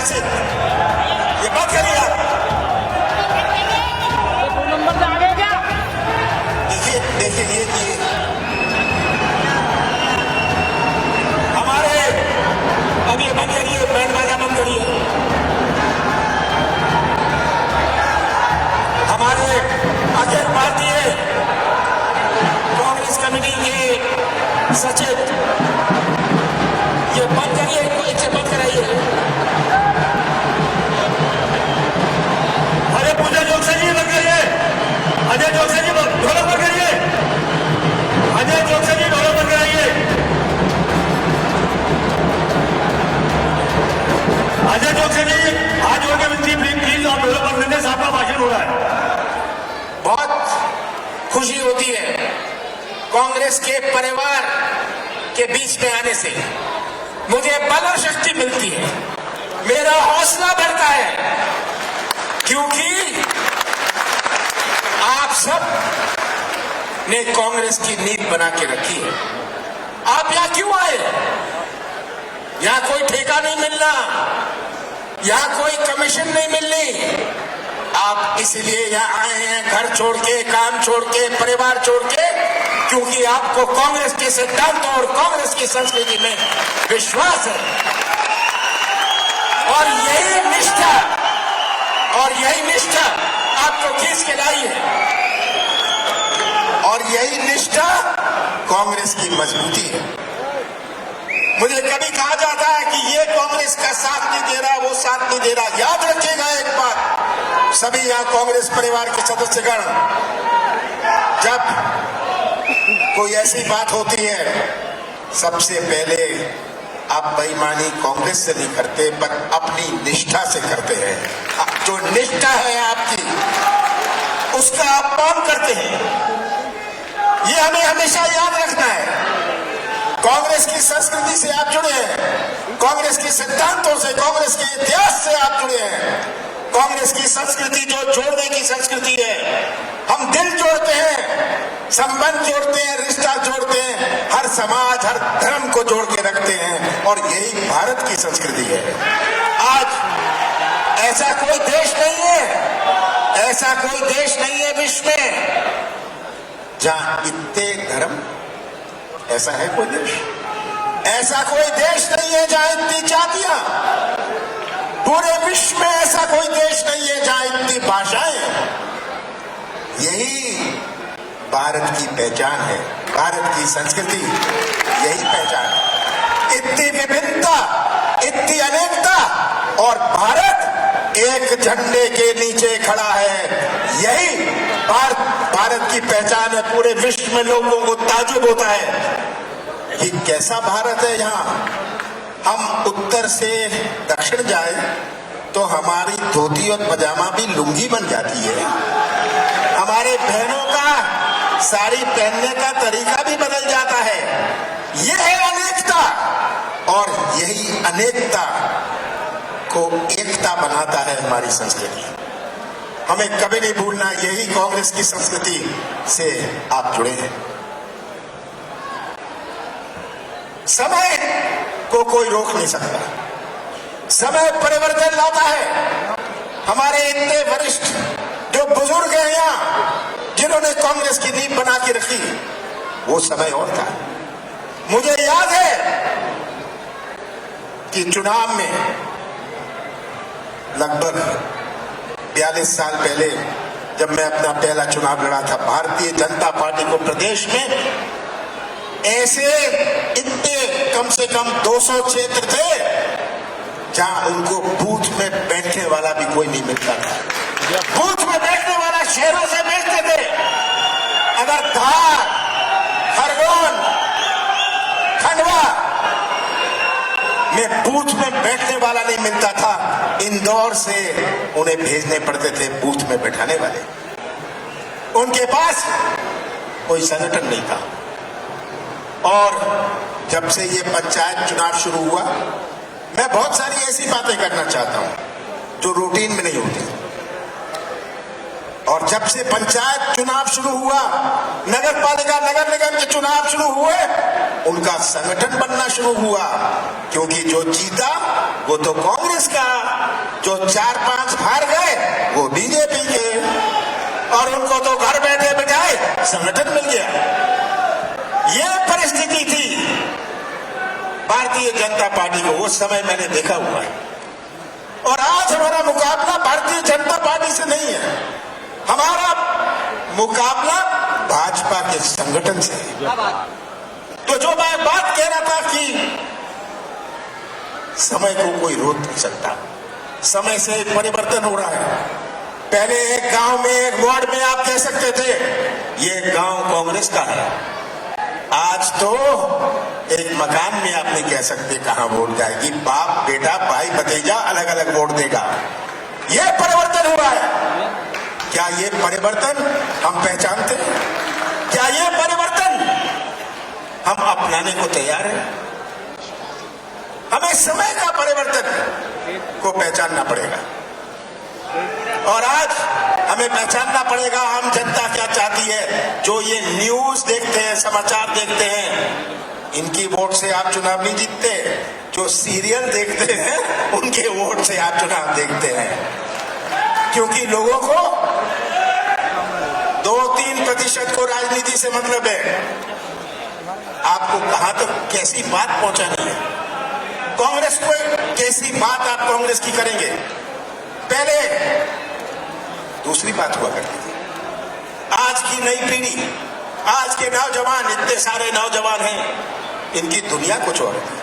ऐतिहासिक, ये बात करिए आप। देखिए देखिए ये हमारे, अभी बंद करिए, बैंड बाजा बंद करिए। हमारे अखिल भारतीय कांग्रेस कमेटी के सचिव, ये बंद करिए, इसे बंद कराइए। अजय पूजा जोगसे जी बंद करिए, अजय जोगसे जी ढोलक बंद करिए, अजय जोगसे जी ढोलक बंद कराइए, अजय जोगसे जी हाथ जोड़ के विनती, प्लीज आप ढोलक बंद करने से आपका भाषण हो रहा है। बहुत खुशी होती है कांग्रेस के परिवार के बीच में आने से, मुझे बल और शक्ति मिलती है, मेरा हौसला बढ़ता है, क्योंकि आप सब ने कांग्रेस की नींव बना के रखी है। आप यहां क्यों आए? यहां कोई ठेका नहीं मिलना, यहां कोई कमीशन नहीं मिलनी। आप इसलिए यहां आए हैं, घर छोड़ के, काम छोड़ के, परिवार छोड़ के, क्योंकि आपको कांग्रेस के सिद्धांतों और कांग्रेस की संस्कृति में विश्वास है। और यही निष्ठा आपको खींच के लाई है, और यही निष्ठा कांग्रेस की मजबूती है। मुझे कभी कहा जाता है कि ये कांग्रेस का साथ नहीं दे रहा, वो साथ नहीं दे रहा। याद रखिएगा एक बात, सभी यहां कांग्रेस परिवार के सदस्यगण, जब कोई ऐसी बात होती है, सबसे पहले आप बेईमानी कांग्रेस से नहीं करते, पर अपनी निष्ठा से करते हैं। जो निष्ठा है आपकी, उसका अपमान करते हैं। ये हमें हमेशा याद रखना है। कांग्रेस की संस्कृति से आप जुड़े हैं, कांग्रेस के सिद्धांतों से, कांग्रेस के इतिहास से आप जुड़े हैं। कांग्रेस की संस्कृति जो जोड़ने की संस्कृति है, हम दिल जोड़ते हैं, संबंध जोड़ते हैं, रिश्ता जोड़ते हैं, हर समाज, हर धर्म को जोड़ के रखते हैं, और यही भारत की संस्कृति है। आज ऐसा कोई देश नहीं है, ऐसा कोई देश नहीं है विश्व में जहां इतने धर्म, ऐसा है कोई देश? ऐसा कोई देश नहीं है जहां इतनी जातियां, पूरे विश्व में ऐसा कोई देश नहीं है जहां इतनी भाषाएं। यही भारत की पहचान है, भारत की संस्कृति यही पहचान है। इतनी विभिन्नता, इतनी अनेकता, और भारत एक झंडे के नीचे खड़ा है। यही भारत की पहचान है। पूरे विश्व में लोगों को ताज्जुब होता है कि कैसा भारत है। यहाँ हम उत्तर से दक्षिण जाए तो हमारी धोती और पजामा भी लुंगी बन जाती है, हमारे बहनों का साड़ी पहनने का तरीका भी बदल जाता है। यह है अनेकता, और यही अनेकता को एकता बनाता है हमारी संस्कृति। हमें कभी नहीं भूलना, यही कांग्रेस की संस्कृति से आप जुड़े हैं। समय को कोई रोक नहीं सकता, समय परिवर्तन लाता है। हमारे इतने वरिष्ठ जो बुजुर्ग हैं यहाँ, जिन्होंने कांग्रेस की नींव बना के रखी, वो समय और था। मुझे याद है कि चुनाव में लगभग 42 साल पहले, जब मैं अपना पहला चुनाव लड़ा था, भारतीय जनता पार्टी को प्रदेश में ऐसे इतने कम से कम 200 क्षेत्र थे जहां उनको बूथ में बैठने वाला भी कोई नहीं मिलता था। बूथ में बैठने वाला शहरों से बैठते थे। अगर धार, खरगोन, खंडवा में बूथ में बैठने वाला नहीं मिलता था, इंदौर से उन्हें भेजने पड़ते थे बूथ में बैठाने वाले। उनके पास कोई संगठन नहीं था। और जब से ये पंचायत चुनाव शुरू हुआ, मैं बहुत सारी ऐसी बातें करना चाहता हूं जो रूटीन में नहीं होती। और जब से पंचायत चुनाव शुरू हुआ, नगर पालिका, नगर निगम के चुनाव शुरू हुए, उनका संगठन बनना शुरू हुआ, क्योंकि जो जीता वो तो कांग्रेस कांग्रेस का जो 4-5 हार गए वो बीजेपी के, और उनको तो घर बैठे बिठाए संगठन मिल गया। यह परिस्थिति थी भारतीय जनता पार्टी को, उस समय मैंने देखा हुआ है। और आज हमारा मुकाबला भारतीय जनता पार्टी से नहीं है, हमारा मुकाबला भाजपा के संगठन से है। तो जो मैं बात कह रहा था कि समय को कोई रोक नहीं सकता, समय से परिवर्तन हो रहा है। पहले एक गांव में, एक वार्ड में आप कह सकते थे ये गांव कांग्रेस का है, आज तो एक मकान में आप नहीं कह सकते कहां वोट जाएगी, बाप बेटा भाई भतीजा अलग अलग वोट देगा। यह परिवर्तन हुआ है। क्या ये परिवर्तन हम पहचानते हैं? क्या ये परिवर्तन हम अपनाने को तैयार हैं? हमें समय का परिवर्तन को पहचानना पड़ेगा, और आज हमें पहचानना पड़ेगा आम जनता क्या चाहती है। जो ये न्यूज देखते हैं, समाचार देखते हैं, इनकी वोट से आप चुनाव नहीं जीतते। जो सीरियल देखते हैं उनके वोट से आप चुनाव देखते हैं, क्योंकि लोगों को 2-3% को राजनीति से मतलब है। आपको कहां तक कैसी बात पहुंचानी है, कांग्रेस को कैसी बात आप कांग्रेस की करेंगे। पहले दूसरी बात हुआ करती थी। आज की नई पीढ़ी, आज के नौजवान, इतने सारे नौजवान हैं, इनकी दुनिया कुछ और थी,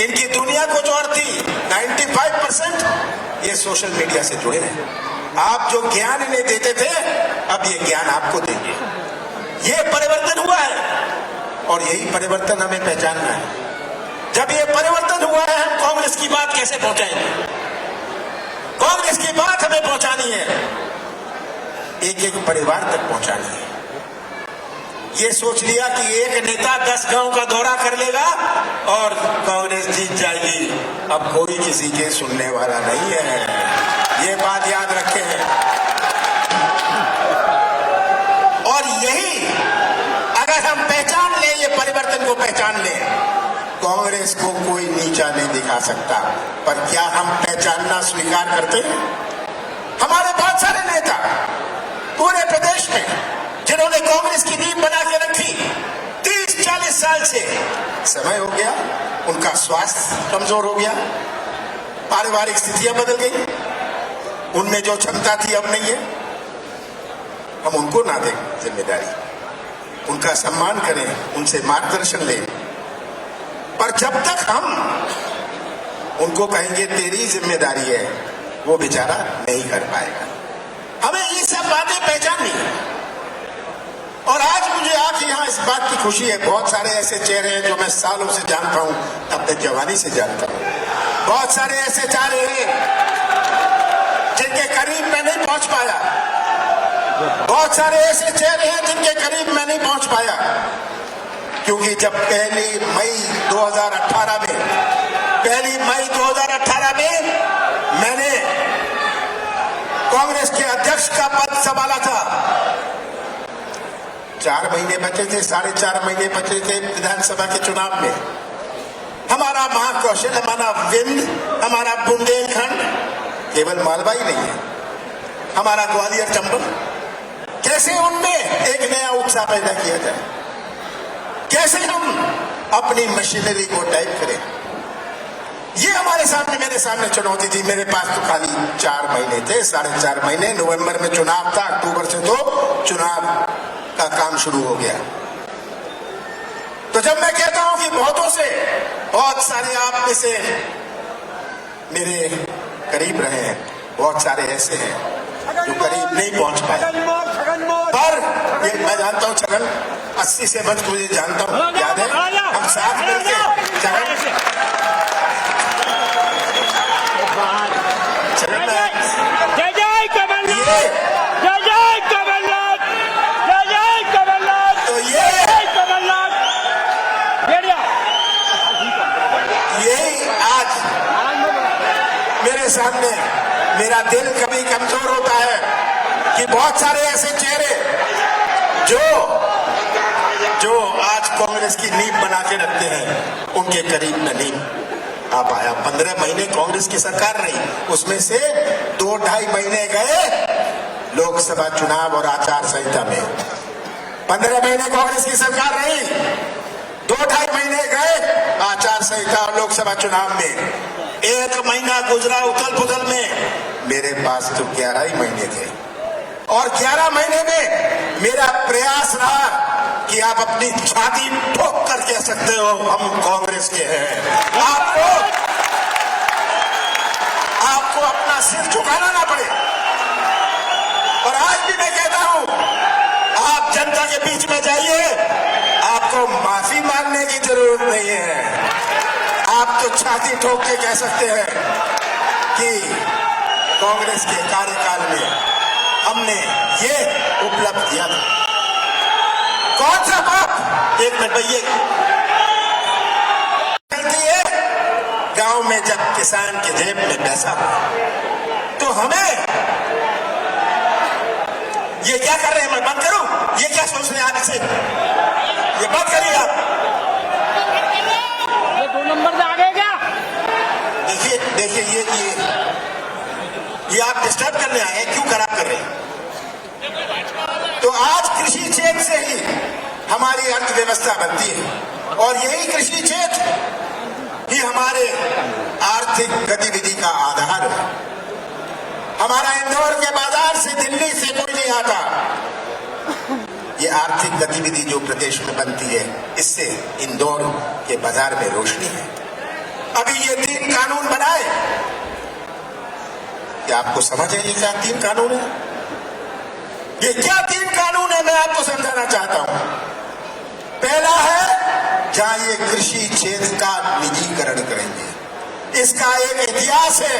इनकी दुनिया कुछ और थी। 95% ये सोशल मीडिया से जुड़े हैं। आप जो ज्ञान इन्हें देते थे, अब ये ज्ञान आपको देंगे। ये परिवर्तन हुआ है, और यही परिवर्तन हमें पहचानना है। जब ये परिवर्तन हुआ है, हम कांग्रेस की बात कैसे पहुंचाएंगे? कांग्रेस की बात हमें पहुंचानी है, एक एक परिवार तक पहुंचानी है। ये सोच लिया कि एक नेता 10 गांव का दौरा कर लेगा और कांग्रेस जीत जाएगी, अब कोई किसी के सुनने वाला नहीं है। ये बात याद रखें। और यही अगर हम पहचान ले, ये परिवर्तन को पहचान ले, कांग्रेस को कोई नीचा नहीं दिखा सकता। पर क्या हम पहचानना स्वीकार करते हैं? हमारे बहुत सारे नेता पूरे प्रदेश में, जिन्होंने कांग्रेस की नींव बना के रखी 30-40 साल से, समय हो गया, उनका स्वास्थ्य कमजोर हो गया, पारिवारिक स्थितियां बदल गई, उनमें जो क्षमता थी अब नहीं है। हम उनको ना दें जिम्मेदारी, उनका सम्मान करें, उनसे मार्गदर्शन लें। पर जब तक हम उनको कहेंगे तेरी जिम्मेदारी है, वो बेचारा नहीं कर पाएगा। हमें ये सब बातें पहचाननी है। और आज मुझे आके यहाँ इस बात की खुशी है, बहुत सारे ऐसे चेहरे हैं जो मैं सालों से जानता हूं, अपने जवानी से जानता हूं। बहुत सारे ऐसे चेहरे हैं जिनके करीब मैं नहीं पहुंच पाया, बहुत सारे ऐसे चेहरे हैं जिनके करीब मैं नहीं पहुंच पाया। क्योंकि जब पहली मई 2018 में मैंने कांग्रेस के अध्यक्ष का पद संभाला था, 4 महीने बचे थे, 4.5 महीने बचे थे विधानसभा के चुनाव में। हमारा महाकौशल, हमारा विंध्य, हमारा बुंदेलखंड केवल मालवा ही नहीं है, हमारा ग्वालियर चंबल, कैसे उनमें एक नया उत्साह पैदा किया जाए, कैसे हम अपनी मशीनरी को टाइप करें। ये हमारे सामने, मेरे सामने चुनौती थी। मेरे पास तो खाली 4 महीने थे, 4.5 महीने। नवंबर में चुनाव था, अक्टूबर से तो चुनाव का काम शुरू हो गया। तो जब मैं कहता हूं कि बहुत सारे आप में से मेरे करीब रहे हैं, बहुत सारे ऐसे हैं जो करीब नहीं पहुंच पाए। पर मैं जानता हूं छगन 80 से बच, मुझे जानता हूं, याद है हम साथ मिलकर जय जय कमलनाथ, जय जय कमलनाथ, जय जय कमलनाथ। तो ये कमलनाथ यही आज मेरे सामने, मेरा दिल कभी कमजोर होता है कि बहुत सारे ऐसे चेहरे जो आज कांग्रेस की नींव बना के रखते हैं, उनके करीब में नहीं। आ पाया। 15 महीने कांग्रेस की सरकार रही, उसमें से 2-2.5 महीने गए लोकसभा चुनाव और आचार संहिता में। 15 महीने कांग्रेस की सरकार रही, 2-2.5 महीने गए आचार संहिता और लोकसभा चुनाव में। 1 महीना गुजरा उथल पुथल में, मेरे पास तो 11 ही महीने थे। और 11 महीने में मेरा प्रयास रहा कि आप अपनी छाती ठोक कर कह सकते हो हम कांग्रेस के हैं। आपको अपना सिर झुकाना ना पड़े। और आज भी मैं कहता हूं, आप जनता के बीच में जाइए, आपको माफी मांगने की जरूरत नहीं है। आप तो छाती ठोक के कह सकते हैं कि कांग्रेस के कार्यकाल में हमने ये उपलब्ध किया था। कौन सा बाप, एक मिनट भैया, चलती है गांव में जब किसान के जेब में पैसा हो, तो हमें ये क्या कर रहे हैं, मैं बंद करूं? ये क्या सोच रहे हैं आप इसे? ये बंद करिए आप। ये 2 नंबर से आगे क्या? देखिए देखिए ये आप डिस्टर्ब करने आए हैं, क्यों खराब कर रहे हैं? तो आज कृषि क्षेत्र से ही हमारी अर्थव्यवस्था बनती है और यही कृषि क्षेत्र ही हमारे आर्थिक गतिविधि का आधार है। हमारा इंदौर के बाजार से दिल्ली से कोई नहीं आता। ये आर्थिक गतिविधि जो प्रदेश में बनती है, इससे इंदौर के बाजार में रोशनी है। अभी ये 3 कानून बनाए, क्या आपको समझ है ये क्या 3 कानून है? ये क्या 3 कानून है, मैं आपको समझाना चाहता हूं। पहला है, जहां ये कृषि क्षेत्र का निजीकरण करेंगे। इसका एक इतिहास है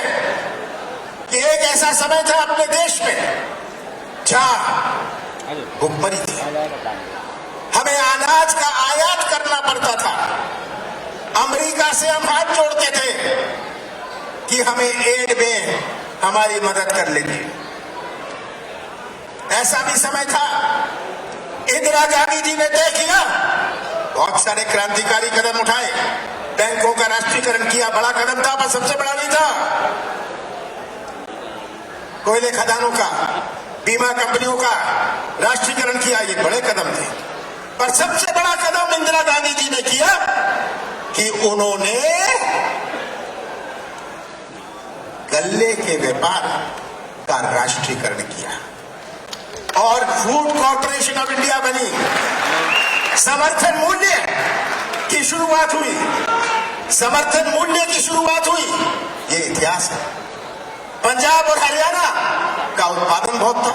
कि एक ऐसा समय था अपने देश में जहां भुखमरी थी, हमें अनाज का आयात करना पड़ता था। अमेरिका से हम हाथ जोड़ते थे कि हमें एड में हमारी मदद कर लेगी। ऐसा भी समय था, इंदिरा गांधी जी ने तय किया, बहुत सारे क्रांतिकारी कदम उठाए, बैंकों का राष्ट्रीयकरण किया, बड़ा कदम था, पर सबसे बड़ा नहीं था। कोयले खदानों का, बीमा कंपनियों का राष्ट्रीयकरण किया, ये बड़े कदम थे। पर सबसे बड़ा कदम इंदिरा गांधी जी ने किया कि उन्होंने गल्ले के व्यापार का राष्ट्रीयकरण किया और फूड कॉर्पोरेशन ऑफ इंडिया बनी। समर्थन मूल्य की शुरुआत हुई, समर्थन मूल्य की शुरुआत हुई, ये इतिहास है। पंजाब और हरियाणा का उत्पादन बहुत था,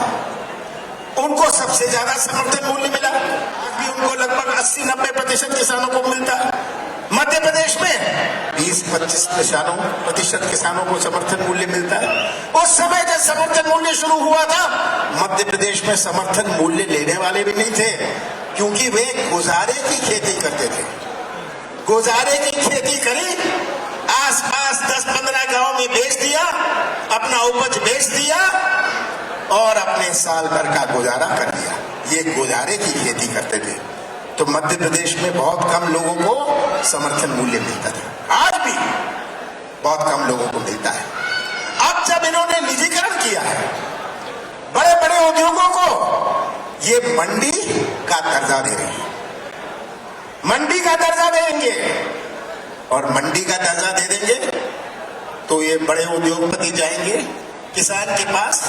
उनको सबसे ज्यादा समर्थन मूल्य मिला। आज भी उनको लगभग 80-90% किसानों को मिलता है। मध्य प्रदेश में 20-25% किसानों को समर्थन मूल्य मिलता है। उस समय जब समर्थन मूल्य शुरू हुआ था, मध्य प्रदेश में समर्थन मूल्य लेने वाले भी नहीं थे, क्योंकि वे गुजारे की खेती करते थे। गुजारे की खेती करी, आसपास 10-15 गांव में बेच दिया, अपना उपज बेच दिया और अपने साल भर का गुजारा कर दिया। ये गुजारे की खेती करते थे। तो मध्य प्रदेश में बहुत कम लोगों को समर्थन मूल्य मिलता था, आज भी बहुत कम लोगों को मिलता है। अब जब इन्होंने निजीकरण किया है, बड़े बड़े उद्योगों को ये मंडी का दर्जा दे रहे हैं, मंडी का दर्जा देंगे। और मंडी का दर्जा दे देंगे तो ये बड़े उद्योगपति जाएंगे किसान के पास,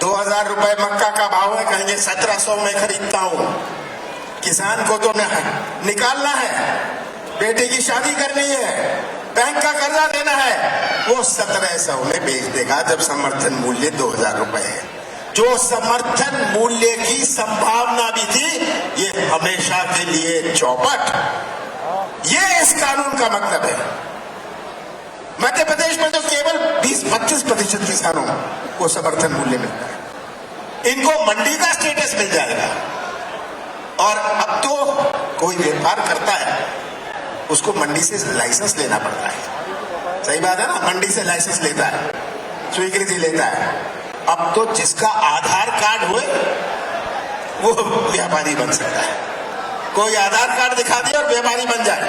2000 रुपए मक्का का भाव है, कहेंगे 1700 में खरीदता हूं। किसान को तो निकालना है, बेटे की शादी करनी है, बैंक का कर्जा देना है, वो 1700 में बेच देगा जब समर्थन मूल्य 2000 रुपए है। जो समर्थन मूल्य की संभावना भी थी, ये हमेशा के लिए चौपट। ये इस कानून का मतलब है। मध्य प्रदेश में तो केवल 20-25% किसानों को समर्थन मूल्य मिलता है, इनको मंडी का स्टेटस मिल जाएगा। और अब तो कोई व्यापार करता है, उसको मंडी से लाइसेंस लेना पड़ता है। सही बात है ना, मंडी से लाइसेंस लेता है, स्वीकृति लेता है। अब तो जिसका आधार कार्ड हो वो व्यापारी बन सकता है। कोई आधार कार्ड दिखा दे और व्यापारी बन जाए।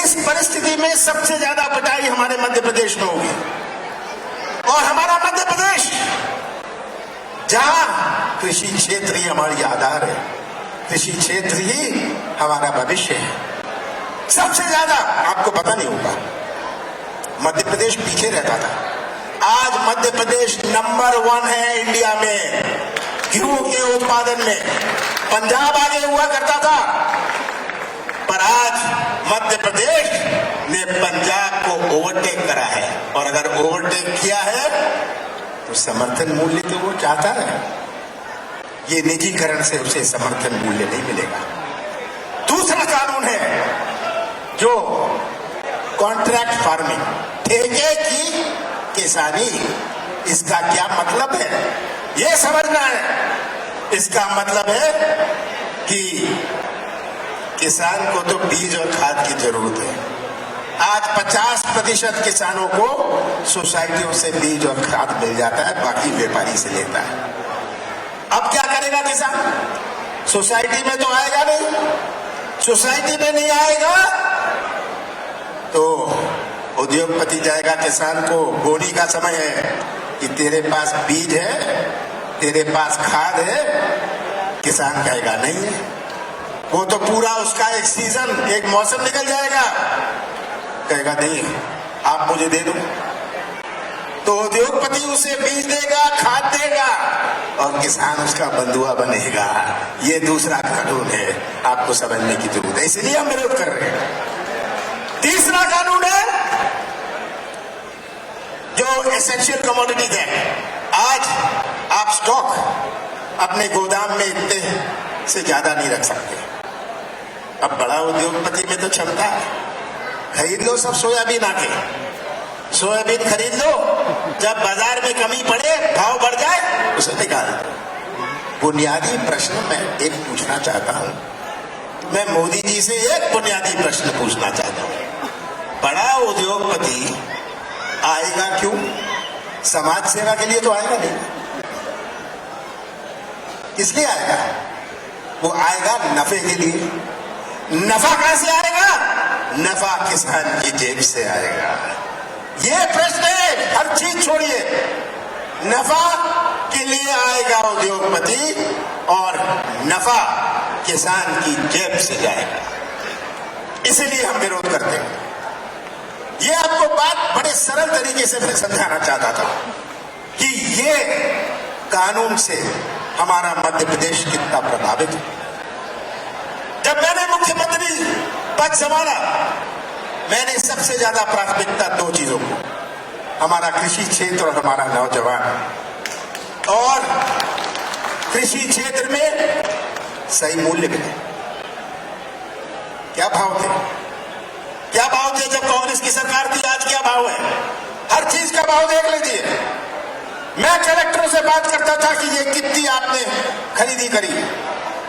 इस परिस्थिति में सबसे ज्यादा पिटाई हमारे मध्य प्रदेश में होगी। और हमारा मध्य प्रदेश, जहां कृषि क्षेत्र ही हमारी आधार है, कृषि क्षेत्र ही हमारा भविष्य है, सबसे ज्यादा आपको पता नहीं होगा मध्य प्रदेश पीछे रहता था। आज मध्य प्रदेश नंबर 1 है इंडिया में गेहूं के उत्पादन में। पंजाब आगे हुआ करता था, पर आज मध्य प्रदेश ने पंजाब को ओवरटेक करा है। और अगर ओवरटेक किया है तो समर्थन मूल्य तो वो चाहता है, ये निजीकरण से उसे समर्थन मूल्य नहीं मिलेगा। दूसरा कानून है जो कॉन्ट्रैक्ट फार्मिंग, ठेके की किसानी। इसका क्या मतलब है ये समझना है। इसका मतलब है कि किसान को तो बीज और खाद की जरूरत है। आज 50% किसानों को सोसाइटियों से बीज और खाद मिल जाता है, बाकी व्यापारी से लेता है। अब क्या करेगा किसान? सोसाइटी में तो आएगा नहीं। सोसाइटी में नहीं आएगा तो उद्योगपति जाएगा किसान को, बोनी का समय है कि तेरे पास बीज है, तेरे पास खाद है। किसान कहेगा नहीं है। वो तो पूरा उसका एक सीजन, एक मौसम निकल जाएगा, कहेगा नहीं आप मुझे दे दो। तो उद्योगपति उसे बीज देगा, खाद देगा और किसान उसका बंधुआ बनेगा। ये दूसरा कानून है, आपको समझने की जरूरत है, इसलिए हम विरोध कर रहे हैं। तीसरा कानून है जो एसेंशियल कमोडिटीज है। आज आप स्टॉक अपने गोदाम में इतने से ज्यादा नहीं रख सकते। अब बड़ा उद्योगपति में तो क्षमता है, खरीद लो सब सोयाबीन आके, सोयाबीन खरीद लो, जब बाजार में कमी पड़े, भाव बढ़ जाए, उसे निकाल दो। बुनियादी प्रश्न मैं एक पूछना चाहता हूं, मैं मोदी जी से एक बुनियादी प्रश्न पूछना चाहता हूं। बड़ा उद्योगपति आएगा क्यों? समाज सेवा के लिए तो आएगा नहीं। किस लिए आएगा? वो आएगा नफे के लिए। नफा कहां से आएगा? नफा किसान की जेब से आएगा। ये प्रश्न है, हर चीज छोड़िए। नफा के लिए आएगा उद्योगपति और नफा किसान की जेब से जाएगा। इसलिए हम विरोध करते हैं। ये आपको बात बड़े सरल तरीके से मैं समझाना चाहता था कि ये कानून से हमारा मध्य प्रदेश कितना प्रभावित है। जब मैंने मुख्यमंत्री पद संभाला, मैंने सबसे ज्यादा प्राथमिकता 2 चीजों को, हमारा कृषि क्षेत्र और हमारा नौजवान। और कृषि क्षेत्र में सही मूल्य मिले। क्या भाव थे? क्या भाव थे जब कांग्रेस की सरकार थी? आज क्या भाव है? हर चीज का भाव देख लीजिए। मैं कलेक्टरों से बात करता था कि ये कितनी आपने खरीदी करी,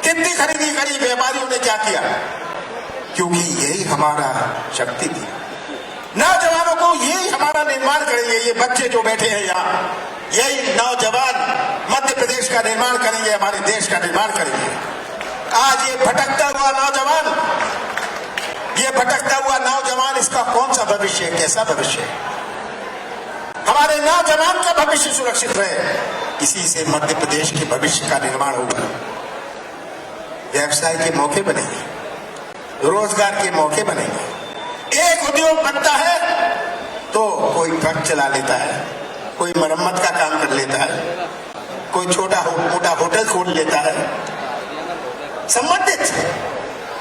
कितनी खरीदी करी, व्यापारियों ने क्या किया? क्योंकि यही हमारा शक्ति थी। नौजवानों को यही हमारा निर्माण करेंगे। ये बच्चे जो बैठे हैं यहाँ, यही नौजवान मध्य प्रदेश का निर्माण करेंगे, हमारे देश का निर्माण करेंगे। आज ये भटकता हुआ नौजवान, इसका कौन सा भविष्य है? कैसा भविष्य है? हमारे नौजवान का भविष्य सुरक्षित रहे, इसी से मध्य प्रदेश के भविष्य का निर्माण होगा। व्यवसाय के मौके बनेंगे, रोजगार के मौके बनेंगे। एक उद्योग बनता है तो कोई ट्रक चला लेता है, कोई मरम्मत का काम कर लेता है, कोई छोटा मोटा होटल खोल लेता है। संबंधित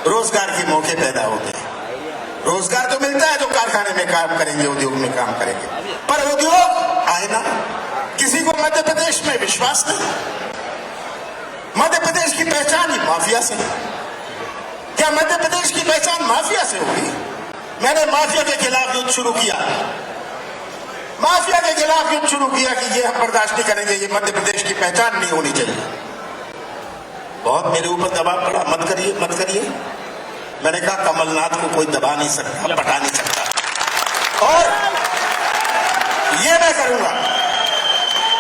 रोजगार के मौके पैदा होते हैं। रोजगार तो मिलता है जो कारखाने में काम करेंगे, उद्योग में काम करेंगे, पर उद्योग आए ना। किसी को मध्य प्रदेश में विश्वास नहीं। मध्य प्रदेश की पहचान ही माफिया से। क्या मध्य प्रदेश की पहचान माफिया से होगी? मैंने माफिया के खिलाफ युद्ध शुरू किया। माफिया के खिलाफ युद्ध शुरू किया कि ये हम बर्दाश्त नहीं करेंगे, ये मध्य प्रदेश की पहचान नहीं होनी चाहिए। बहुत मेरे ऊपर दबाव पड़ा, मत करिए मत करिए। मैंने कहा कमलनाथ को कोई दबा नहीं सकता, पटा नहीं सकता, और ये मैं करूंगा।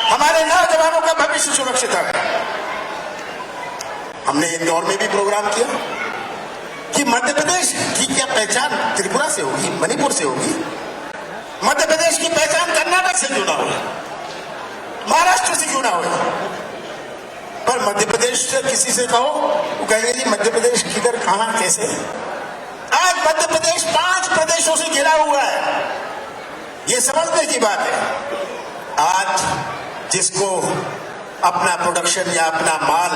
हमारे नौजवानों का भविष्य सुरक्षित है। हमने इंदौर में भी प्रोग्राम किया कि मध्य प्रदेश की क्या पहचान त्रिपुरा से होगी, मणिपुर से होगी? मध्य प्रदेश की पहचान कर्नाटक से क्यों ना हो, महाराष्ट्र से क्यों ना हो? पर मध्य प्रदेश से किसी से कहो, वो कहेंगे जी मध्य प्रदेश किधर, कहां, कैसे? आज मध्य प्रदेश 5 प्रदेशों से घिरा हुआ है। ये समझने की बात है। आज जिसको अपना प्रोडक्शन या अपना माल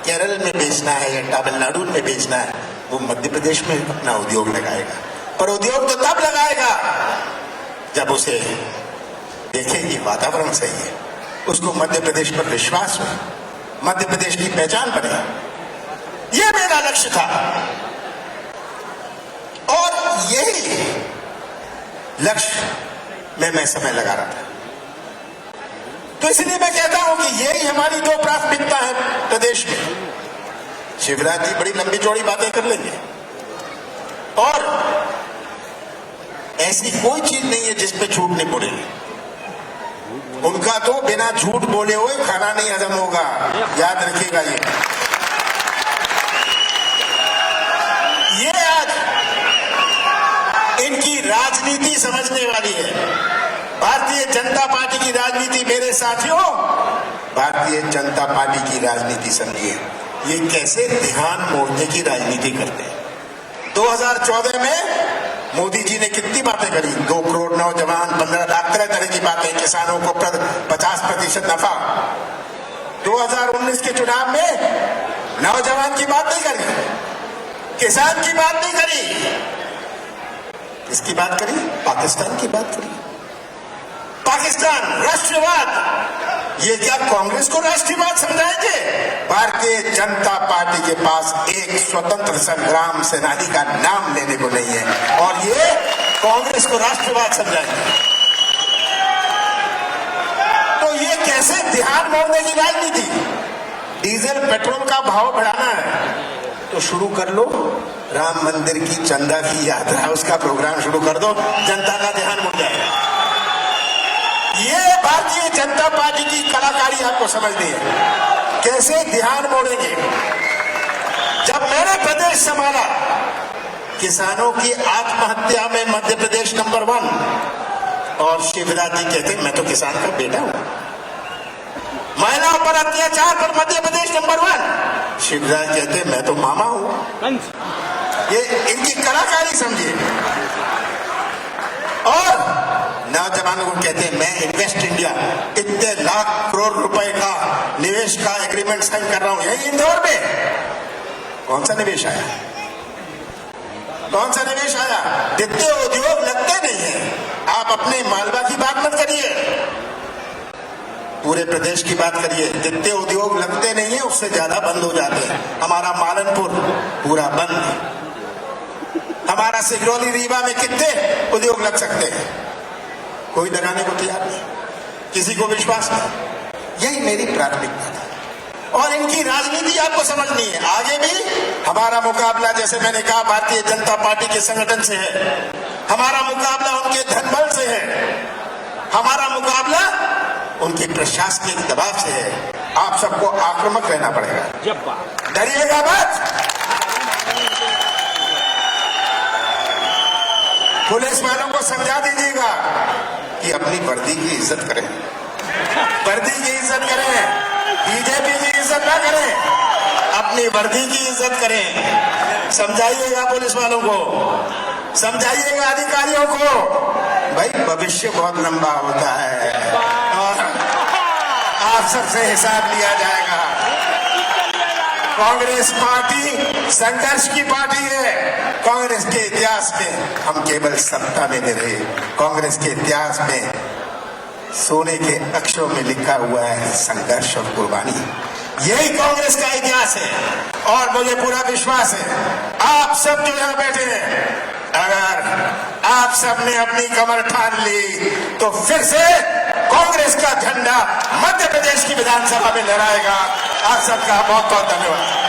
केरल में बेचना है या तमिलनाडु में बेचना है, वो मध्य प्रदेश में अपना उद्योग लगाएगा। पर उद्योग तो तब लगाएगा जब उसे देखे कि वातावरण सही है, उसको मध्य प्रदेश पर विश्वास हो, मध्य प्रदेश की पहचान बने। यह मेरा लक्ष्य था और यही लक्ष्य में मैं समय लगा रहा था। तो इसलिए मैं कहता हूं कि यही हमारी 2 प्राथमिकता है प्रदेश में। शिवराज जी बड़ी लंबी चौड़ी बातें कर लेंगे और ऐसी कोई चीज नहीं है जिस पे झूठ नहीं बोलेंगे। उनका तो बिना झूठ बोले हुए खाना नहीं हजम होगा, याद रखिएगा। ये आज इनकी राजनीति समझने वाली है। भारतीय जनता पार्टी की राजनीति, मेरे साथियों, भारतीय जनता पार्टी की राजनीति समझिए, ये कैसे ध्यान मोड़ने की राजनीति करते हैं। 2014 में मोदी जी ने कितनी बातें करी, 2 करोड़ नौजवान, 15 लाख, तरह की बातें, किसानों को 50% नफा। 2019 के चुनाव में नौजवान की बात नहीं करी, किसान की बात नहीं करी, किसकी बात करी? पाकिस्तान की बात करी। पाकिस्तान, राष्ट्रवाद। ये क्या कांग्रेस को राष्ट्रवाद समझाएंगे? भारतीय जनता पार्टी के पास एक स्वतंत्र संग्राम सेनानी का नाम लेने को नहीं है और ये कांग्रेस को राष्ट्रवाद समझाएंगे। तो ये कैसे ध्यान मोड़ने की राजनीति? डीजल पेट्रोल का भाव बढ़ाना है तो शुरू कर लो राम मंदिर की चंदा की यात्रा, उसका प्रोग्राम शुरू कर दो, जनता का ध्यान मुड़ जाएगा। ये भारतीय जनता पार्टी की कलाकारी आपको समझनी है, कैसे ध्यान मोड़ेंगे। जब मैंने प्रदेश संभाला, किसानों की आत्महत्या में मध्य प्रदेश नंबर 1 और शिवराज जी कहते मैं तो किसान का बेटा हूं। महिलाओं पर अत्याचार पर मध्य प्रदेश नंबर 1, शिवराज कहते मैं तो मामा हूं। ये इनकी कलाकारी समझिए। और नौजवानों को कहते हैं मैं इन्वेस्ट इंडिया, इतने लाख करोड़ रुपए का निवेश का एग्रीमेंट साइन कर रहा हूं यही इंदौर में। कौन सा निवेश आया? कौन सा निवेश आया? जितने उद्योग लगते नहीं है। आप अपने मालवा की बात मत करिए, पूरे प्रदेश की बात करिए। जितने उद्योग लगते नहीं है उससे ज्यादा बंद हो जाते हैं। हमारा मालनपुर पूरा बंद, हमारा सिगरौली रीवा में कितने उद्योग लग सकते हैं? कोई लगाने को तैयार नहीं, किसी को विश्वास नहीं। यही मेरी प्राथमिकता था और इनकी राजनीति आपको समझनी है। आगे भी हमारा मुकाबला, जैसे मैंने कहा, भारतीय जनता पार्टी के संगठन से है, हमारा मुकाबला उनके धनबल से है, हमारा मुकाबला उनके प्रशासनिक दबाव से है। आप सबको आक्रामक रहना पड़ेगा, डरिएगा मत। पुलिस वालों को समझा दीजिएगा कि अपनी वर्दी की इज्जत करें, वर्दी की इज्जत करें, बीजेपी की इज्जत ना करें, अपनी वर्दी की इज्जत करें। समझाइएगा पुलिस वालों को, समझाइएगा अधिकारियों को, भाई भविष्य बहुत लंबा होता है और आप सबसे हिसाब लिया जाएगा। कांग्रेस पार्टी संघर्ष की पार्टी है। कांग्रेस के इतिहास में हम केवल सत्ता में नहीं रहे, कांग्रेस के इतिहास में सोने के अक्षरों में लिखा हुआ है संघर्ष और कुर्बानी। यही कांग्रेस का इतिहास है और मुझे पूरा विश्वास है आप सब जो यहां बैठे हैं, अगर आप सब ने अपनी कमर ठान ली तो फिर से कांग्रेस का झंडा मध्य प्रदेश की विधानसभा में लहराएगा। आप सबका बहुत बहुत धन्यवाद।